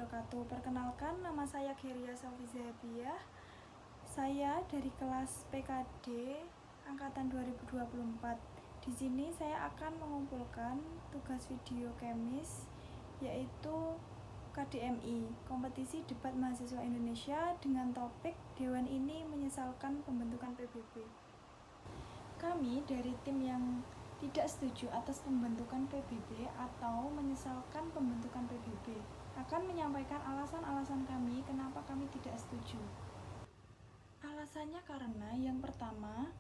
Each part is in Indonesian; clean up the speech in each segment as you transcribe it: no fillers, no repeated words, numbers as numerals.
wabarakatuh. Perkenalkan, nama saya Geria Safizahbiah. Saya dari kelas PKD angkatan 2024. Di sini saya akan mengumpulkan tugas video kemis yaitu KDMI, Kompetisi Debat Mahasiswa Indonesia, dengan topik Dewan ini menyesalkan pembentukan PBB. Kami dari tim yang tidak setuju atas pembentukan PBB atau menyesalkan pembentukan PBB akan menyampaikan alasan-alasan kami kenapa kami tidak setuju. Alasannya karena yang pertama,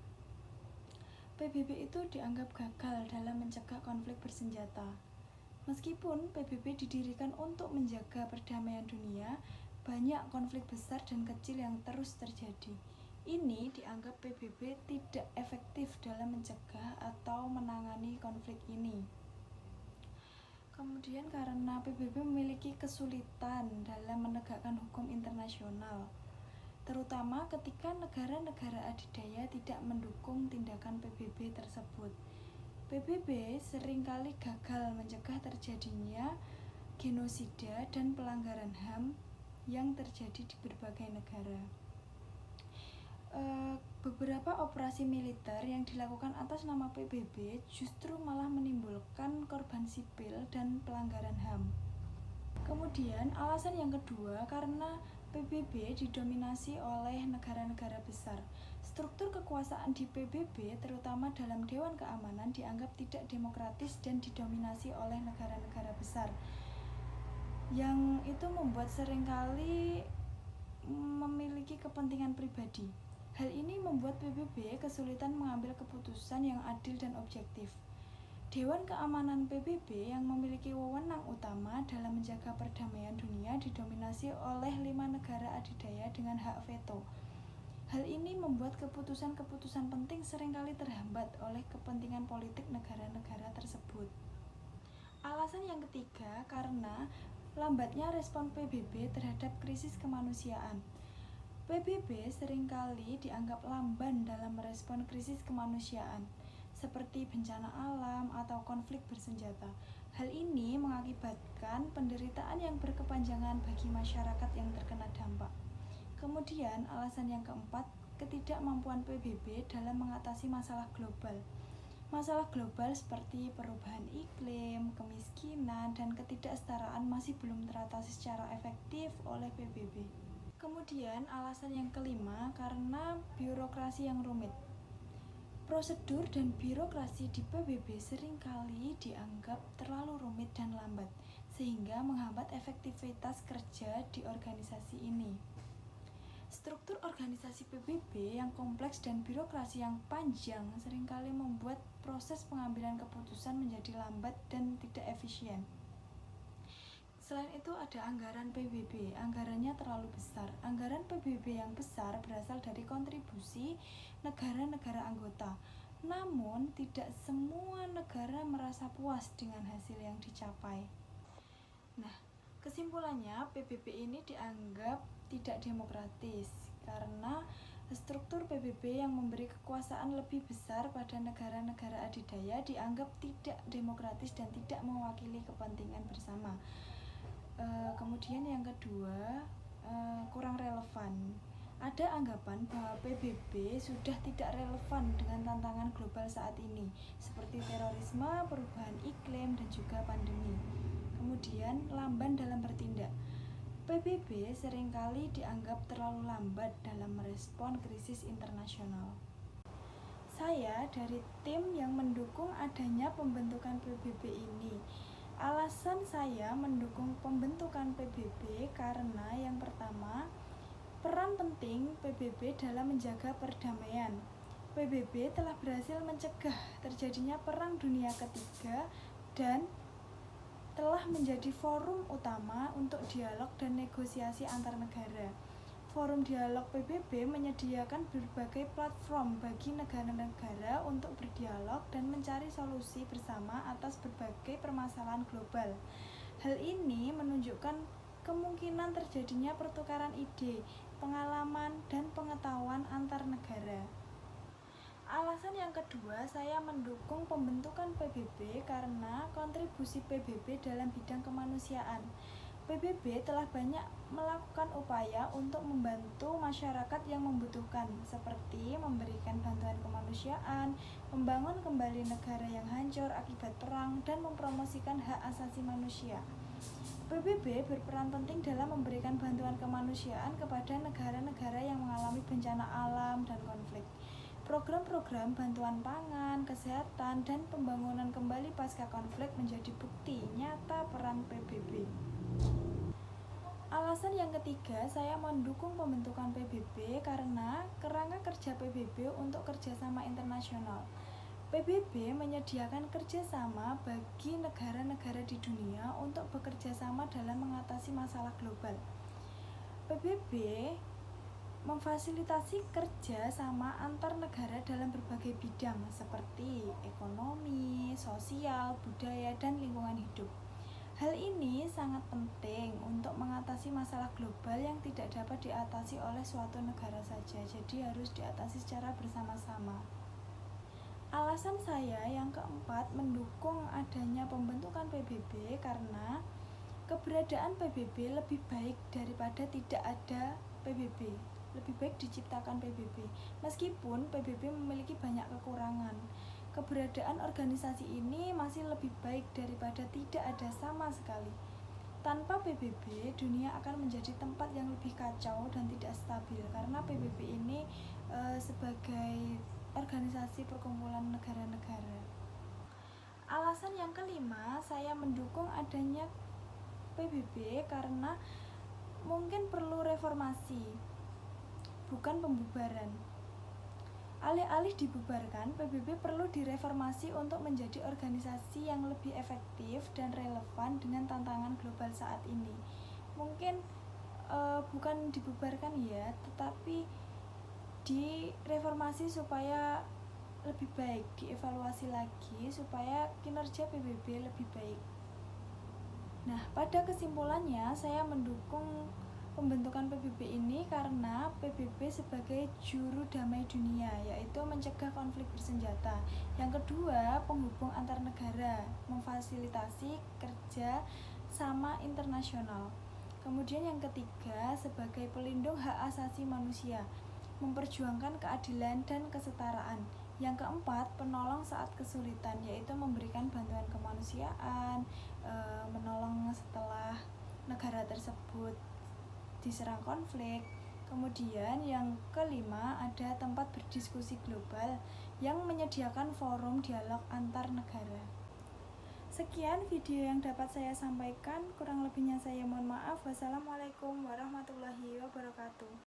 PBB itu dianggap gagal dalam mencegah konflik bersenjata. Meskipun PBB didirikan untuk menjaga perdamaian dunia, banyak konflik besar dan kecil yang terus terjadi. Ini dianggap PBB tidak efektif dalam mencegah atau menangani konflik ini. Kemudian karena PBB memiliki kesulitan dalam menegakkan hukum internasional, terutama ketika negara-negara adidaya tidak mendukung tindakan PBB tersebut. PBB seringkali gagal mencegah terjadinya genosida dan pelanggaran HAM yang terjadi di berbagai negara. Beberapa operasi militer yang dilakukan atas nama PBB justru malah menimbulkan korban sipil dan pelanggaran HAM. Kemudian alasan yang kedua, karena PBB didominasi oleh negara-negara besar. Struktur kekuasaan di PBB, terutama dalam Dewan Keamanan, dianggap tidak demokratis dan didominasi oleh negara-negara besar, yang itu membuat seringkali memiliki kepentingan pribadi. Hal ini membuat PBB kesulitan mengambil keputusan yang adil dan objektif. Dewan Keamanan PBB yang memiliki wewenang utama dalam menjaga perdamaian dunia didominasi oleh 5 negara adidaya dengan hak veto. Hal ini membuat keputusan-keputusan penting seringkali terhambat oleh kepentingan politik negara-negara tersebut. Alasan yang ketiga, karena lambatnya respon PBB terhadap krisis kemanusiaan. PBB seringkali dianggap lamban dalam merespon krisis kemanusiaan, seperti bencana alam atau konflik bersenjata. Hal ini mengakibatkan penderitaan yang berkepanjangan bagi masyarakat yang terkena dampak. Kemudian, alasan yang keempat, ketidakmampuan PBB dalam mengatasi masalah global. Masalah global seperti perubahan iklim, kemiskinan, dan ketidaksetaraan masih belum teratasi secara efektif oleh PBB. Kemudian alasan yang kelima, karena birokrasi yang rumit. Prosedur dan birokrasi di PBB seringkali dianggap terlalu rumit dan lambat, sehingga menghambat efektivitas kerja di organisasi ini. Struktur organisasi PBB yang kompleks dan birokrasi yang panjang seringkali membuat proses pengambilan keputusan menjadi lambat dan tidak efisien. Selain itu ada anggaran PBB, anggarannya terlalu besar. Anggaran PBB yang besar berasal dari kontribusi negara-negara anggota. Namun tidak semua negara merasa puas dengan hasil yang dicapai. Nah, kesimpulannya PBB ini dianggap tidak demokratis karena struktur PBB yang memberi kekuasaan lebih besar pada negara-negara adidaya dianggap tidak demokratis dan tidak mewakili kepentingan bersama. Kemudian yang kedua, kurang relevan. Ada anggapan bahwa PBB sudah tidak relevan dengan tantangan global saat ini, seperti terorisme, perubahan iklim, dan juga pandemi. Kemudian lamban dalam bertindak. PBB seringkali dianggap terlalu lambat dalam merespon krisis internasional. Saya dari tim yang mendukung adanya pembentukan PBB ini. Alasan saya mendukung pembentukan PBB karena yang pertama, peran penting PBB dalam menjaga perdamaian. PBB telah berhasil mencegah terjadinya Perang Dunia Ketiga dan telah menjadi forum utama untuk dialog dan negosiasi antar negara. Forum dialog PBB menyediakan berbagai platform bagi negara-negara untuk berdialog dan mencari solusi bersama atas berbagai permasalahan global. Hal ini menunjukkan kemungkinan terjadinya pertukaran ide, pengalaman, dan pengetahuan antar negara. Alasan yang kedua, saya mendukung pembentukan PBB karena kontribusi PBB dalam bidang kemanusiaan. PBB telah banyak melakukan upaya untuk membantu masyarakat yang membutuhkan, seperti memberikan bantuan kemanusiaan, membangun kembali negara yang hancur akibat perang, dan mempromosikan hak asasi manusia. PBB berperan penting dalam memberikan bantuan kemanusiaan kepada negara-negara yang mengalami bencana alam dan konflik. Program-program bantuan pangan, kesehatan, dan pembangunan kembali pasca konflik menjadi bukti nyata peran PBB. Alasan yang ketiga, saya mendukung pembentukan PBB karena kerangka kerja PBB untuk kerjasama internasional. PBB menyediakan kerjasama bagi negara-negara di dunia untuk bekerja sama dalam mengatasi masalah global. PBB memfasilitasi kerja sama antar negara dalam berbagai bidang seperti ekonomi, sosial, budaya, dan lingkungan hidup. Hal ini sangat penting untuk mengatasi masalah global yang tidak dapat diatasi oleh suatu negara saja, jadi harus diatasi secara bersama-sama. Alasan saya yang keempat mendukung adanya pembentukan PBB karena keberadaan PBB lebih baik daripada tidak ada PBB. Lebih baik diciptakan PBB. Meskipun PBB memiliki banyak kekurangan, keberadaan organisasi ini masih lebih baik daripada tidak ada sama sekali. Tanpa PBB, dunia akan menjadi tempat yang lebih kacau dan tidak stabil karena PBB ini sebagai organisasi perkumpulan negara-negara. Alasan yang kelima, saya mendukung adanya PBB karena mungkin perlu reformasi, bukan pembubaran. Alih-alih dibubarkan, PBB perlu direformasi untuk menjadi organisasi yang lebih efektif dan relevan dengan tantangan global saat ini. Mungkin bukan dibubarkan ya, tetapi direformasi supaya lebih baik, dievaluasi lagi supaya kinerja PBB lebih baik. Nah, pada kesimpulannya saya mendukung pembentukan PBB ini karena PBB sebagai juru damai dunia, yaitu mencegah konflik bersenjata. Yang kedua, penghubung antar negara, memfasilitasi kerja sama internasional. Kemudian yang ketiga, sebagai pelindung hak asasi manusia, memperjuangkan keadilan dan kesetaraan. Yang keempat, penolong saat kesulitan, yaitu memberikan bantuan kemanusiaan, menolong setelah negara tersebut diserang konflik. Kemudian yang kelima, ada tempat berdiskusi global yang menyediakan forum dialog antar negara. Sekian video yang dapat saya sampaikan, kurang lebihnya saya mohon maaf. Wassalamualaikum warahmatullahi wabarakatuh.